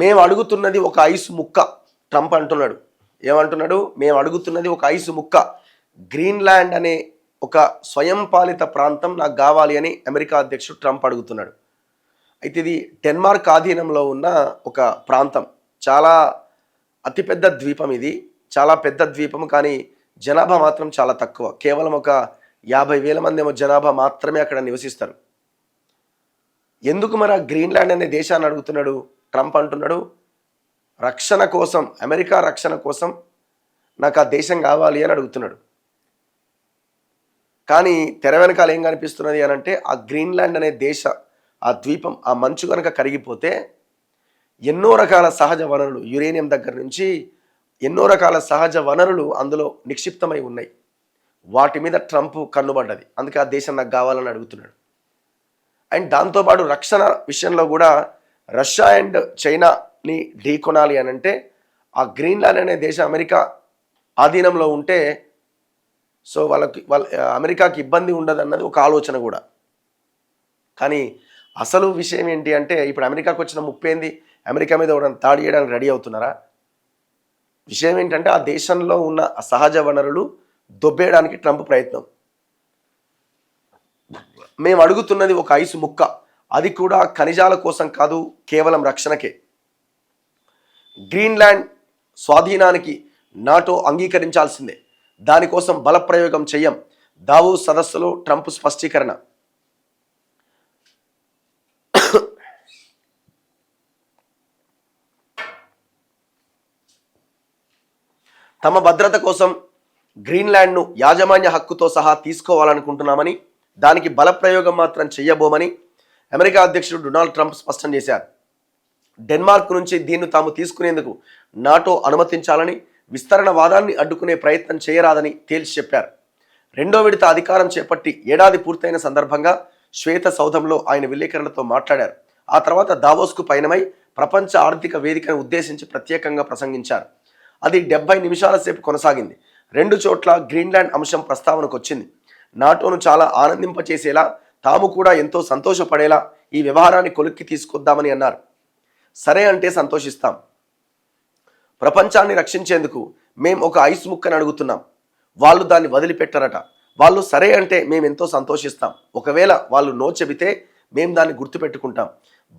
మేము అడుగుతున్నది ఒక ఐసు ముక్క. ట్రంప్ అంటున్నాడు. ఏమంటున్నాడు? మేము అడుగుతున్నది ఒక ఐసు ముక్క. గ్రీన్లాండ్ అనే ఒక స్వయం పాలిత ప్రాంతం నాకు కావాలి అని అమెరికా అధ్యక్షుడు ట్రంప్ అడుగుతున్నాడు. అయితే ఇది డెన్మార్క్ ఆధీనంలో ఉన్న ఒక ప్రాంతం. చాలా అతిపెద్ద ద్వీపం ఇది. చాలా పెద్ద ద్వీపం, కానీ జనాభా మాత్రం చాలా తక్కువ. కేవలం ఒక 50,000 మంది ఏమో జనాభా మాత్రమే అక్కడ నివసిస్తారు. ఎందుకు మరి గ్రీన్లాండ్ అనే దేశాన్ని అడుగుతున్నాడు? ట్రంప్ అంటున్నాడు, రక్షణ కోసం, అమెరికా రక్షణ కోసం నాకు ఆ దేశం కావాలి అని అడుగుతున్నాడు. కానీ తెర వెనకాల ఏం కనిపిస్తున్నది అని అంటే, ఆ గ్రీన్లాండ్ అనే ఆ ద్వీపం, ఆ మంచు కనుక కరిగిపోతే ఎన్నో రకాల సహజ వనరులు, యురేనియం దగ్గర నుంచి ఎన్నో రకాల సహజ వనరులు అందులో నిక్షిప్తమై ఉన్నాయి. వాటి మీద ట్రంప్ కన్నుబడ్డది. అందుకే ఆ దేశం నాకు కావాలని అడుగుతున్నాడు. అండ్ దాంతోపాటు రక్షణ విషయంలో కూడా రష్యా అండ్ చైనాని ఢీకొనాలి అని అంటే ఆ గ్రీన్లాండ్ అనే దేశం అమెరికా ఆధీనంలో ఉంటే సో అమెరికాకి ఇబ్బంది ఉండదన్నది ఒక ఆలోచన కూడా. కానీ అసలు విషయం ఏంటి అంటే, ఇప్పుడు అమెరికాకు వచ్చిన ముప్పు ఏంది? అమెరికా మీద ఎవరైనా దాడి చేయడానికి రెడీ అవుతున్నారా? విషయం ఏంటంటే, ఆ దేశంలో ఉన్న సహజ వనరులు దొబ్బేయడానికి ట్రంప్ ప్రయత్నం. మేము అడుగుతున్నది ఒక ఐసు ముక్క, అది కూడా ఖనిజాల కోసం కాదు, కేవలం రక్షణకే. గ్రీన్లాండ్ స్వాధీనానికి నాటో అంగీకరించాల్సిందే, దానికోసం బలప్రయోగం చెయ్యం. దావోస్ సదస్సులో ట్రంప్ స్పష్టీకరణ. తమ భద్రత కోసం గ్రీన్లాండ్ను యాజమాన్య హక్కుతో సహా తీసుకోవాలనుకుంటున్నామని, దానికి బలప్రయోగం మాత్రం చెయ్యబోమని అమెరికా అధ్యక్షుడు డొనాల్డ్ ట్రంప్ స్పష్టం చేశారు. డెన్మార్క్ నుంచి దీన్ని తాము తీసుకునేందుకు నాటో అనుమతించాలని, విస్తరణ వాదాన్ని అడ్డుకునే ప్రయత్నం చేయరాదని తేల్చి చెప్పారు. రెండో విడత అధికారం చేపట్టి ఏడాది పూర్తయిన సందర్భంగా శ్వేత సౌధంలో ఆయన విలేకరులతో మాట్లాడారు. ఆ తర్వాత దావోస్కు పయనమై ప్రపంచ ఆర్థిక వేదికను ఉద్దేశించి ప్రత్యేకంగా ప్రసంగించారు. అది 70 నిమిషాల సేపు కొనసాగింది. 2 చోట్ల గ్రీన్లాండ్ అంశం ప్రస్తావనకు వచ్చింది. నాటోను చాలా ఆనందింపచేసేలా, తాము కూడా ఎంతో సంతోషపడేలా ఈ వ్యవహారాన్ని కొలిక్కి తీసుకొద్దామని అన్నారు. సరే అంటే సంతోషిస్తాం. ప్రపంచాన్ని రక్షించేందుకు మేం ఒక ఐస్ ముక్కని అడుగుతున్నాం. వాళ్ళు దాన్ని వదిలిపెట్టరట. వాళ్ళు సరే అంటే మేమెంతో సంతోషిస్తాం. ఒకవేళ వాళ్ళు నో చెబితే మేం దాన్ని గుర్తుపెట్టుకుంటాం.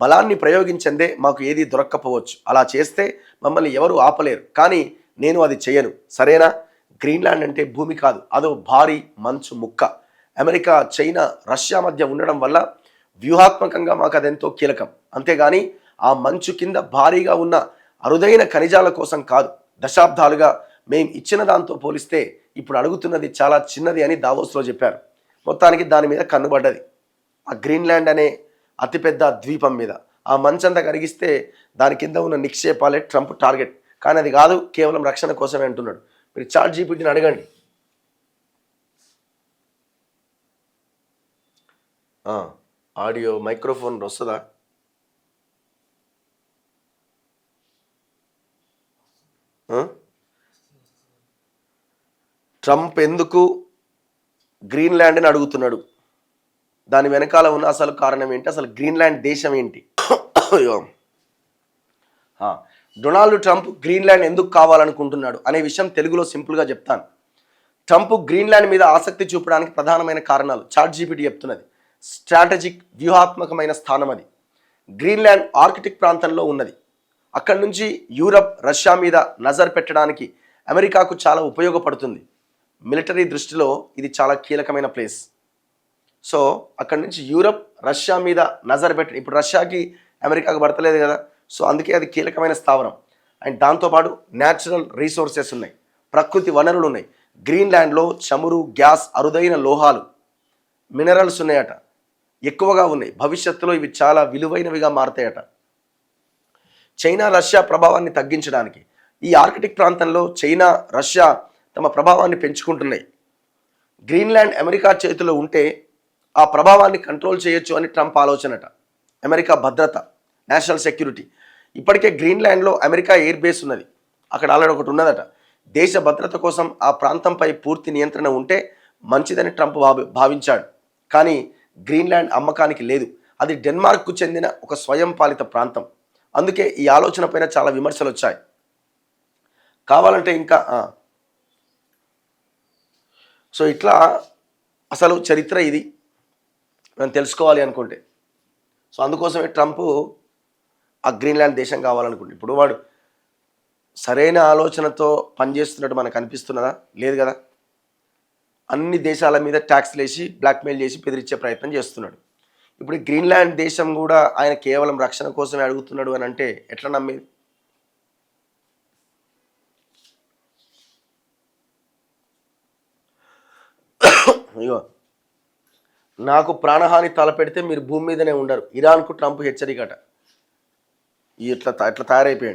బలాన్ని ప్రయోగించందే మాకు ఏది దొరక్కపోవచ్చు. అలా చేస్తే మమ్మల్ని ఎవరు ఆపలేరు. కానీ నేను అది చేయను. సరేనా? గ్రీన్లాండ్ అంటే భూమి కాదు, అదో భారీ మంచు ముక్క. అమెరికా, చైనా, రష్యా మధ్య ఉండడం వల్ల వ్యూహాత్మకంగా మాకు అదెంతో కీలకం. అంతేగాని ఆ మంచు కింద భారీగా ఉన్న అరుదైన ఖనిజాల కోసం కాదు. దశాబ్దాలుగా మేం ఇచ్చిన దాంతో పోలిస్తే ఇప్పుడు అడుగుతున్నది చాలా చిన్నది అని దావోస్లో చెప్పారు. మొత్తానికి దాని మీద కన్నుబడ్డది. ఆ గ్రీన్లాండ్ అనే అతిపెద్ద ద్వీపం మీద ఆ మంచంతా కరిగిస్తే దాని కింద ఉన్న నిక్షేపాలే ట్రంప్ టార్గెట్. కానీ అది కాదు, కేవలం రక్షణ కోసమే అంటున్నాడు. మీరు చాట్ జీపీటీని అడగండి. ఆడియో మైక్రోఫోన్ వస్తుందా? ట్రంప్ ఎందుకు గ్రీన్లాండ్ని అడుగుతున్నాడు? దాని వెనకాల ఉన్న అసలు కారణం ఏంటి? అసలు గ్రీన్లాండ్ దేశం ఏంటి? డొనాల్డ్ ట్రంప్ గ్రీన్లాండ్ ఎందుకు కావాలనుకుంటున్నాడు అనే విషయం తెలుగులో సింపుల్గా చెప్తాను. ట్రంప్ గ్రీన్లాండ్ మీద ఆసక్తి చూపడానికి ప్రధానమైన కారణాలు చాట్ జీపీటీ చెప్తున్నది. స్ట్రాటజిక్, వ్యూహాత్మకమైన స్థానం అది. గ్రీన్లాండ్ ఆర్కిటిక్ ప్రాంతంలో ఉన్నది. అక్కడి నుంచి యూరప్, రష్యా మీద నజర్ పెట్టడానికి అమెరికాకు చాలా ఉపయోగపడుతుంది. మిలిటరీ దృష్టిలో ఇది చాలా కీలకమైన ప్లేస్. సో అక్కడి నుంచి యూరప్, రష్యా మీద నజర్ పెట్టి, ఇప్పుడు రష్యాకి అమెరికాకు పడతలేదు కదా, సో అందుకే అది కీలకమైన స్థావరం. అండ్ దాంతోపాటు న్యాచురల్ రీసోర్సెస్ ఉన్నాయి, ప్రకృతి వనరులు ఉన్నాయి. గ్రీన్లాండ్లో చమురు, గ్యాస్, అరుదైన లోహాలు, మినరల్స్ ఉన్నాయట, ఎక్కువగా ఉన్నాయి. భవిష్యత్తులో ఇవి చాలా విలువైనవిగా మారతాయట. చైనా, రష్యా ప్రభావాన్ని తగ్గించడానికి ఈ ఆర్కిటిక్ ప్రాంతంలో చైనా, రష్యా తమ ప్రభావాన్ని పెంచుకుంటున్నాయి. గ్రీన్లాండ్ అమెరికా చేతిలో ఉంటే ఆ ప్రభావాన్ని కంట్రోల్ చేయొచ్చు అని ట్రంప్ ఆలోచనట. అమెరికా భద్రత, నేషనల్ సెక్యూరిటీ. ఇప్పటికే గ్రీన్లాండ్లో అమెరికా ఎయిర్ బేస్ ఉన్నది. అక్కడ ఆల్రెడీ ఒకటి ఉన్నదట. దేశ భద్రత కోసం ఆ ప్రాంతంపై పూర్తి నియంత్రణ ఉంటే మంచిదని ట్రంప్ భావించాడు. కానీ గ్రీన్లాండ్ అమ్మకానికి లేదు. అది డెన్మార్క్కు చెందిన ఒక స్వయం పాలిత ప్రాంతం. అందుకే ఈ ఆలోచన పైన చాలా విమర్శలు వచ్చాయి. కావాలంటే ఇంకా సో ఇట్లా అసలు చరిత్ర ఇది మనం తెలుసుకోవాలి అనుకుంటే. సో అందుకోసమే ట్రంప్ ఆ గ్రీన్లాండ్ దేశం కావాలనుకుంటే, ఇప్పుడు వాడు సరైన ఆలోచనతో పనిచేస్తున్నట్టు మనకు అనిపిస్తున్నదా? లేదు కదా. అన్ని దేశాల మీద ట్యాక్స్లు వేసి బ్లాక్మెయిల్ చేసి బెదిరించే ప్రయత్నం చేస్తున్నాడు. ఇప్పుడు గ్రీన్లాండ్ దేశం కూడా ఆయన కేవలం రక్షణ కోసమే అడుగుతున్నాడు అని అంటే ఎట్లా నమ్మేది? అయ్యో, నాకు ప్రాణహాని తలపెడితే మీరు భూమి మీదనే ఉండరు, ఇరాన్కు ట్రంప్ హెచ్చరికట. ఇట్లా తయారైపోయాడు.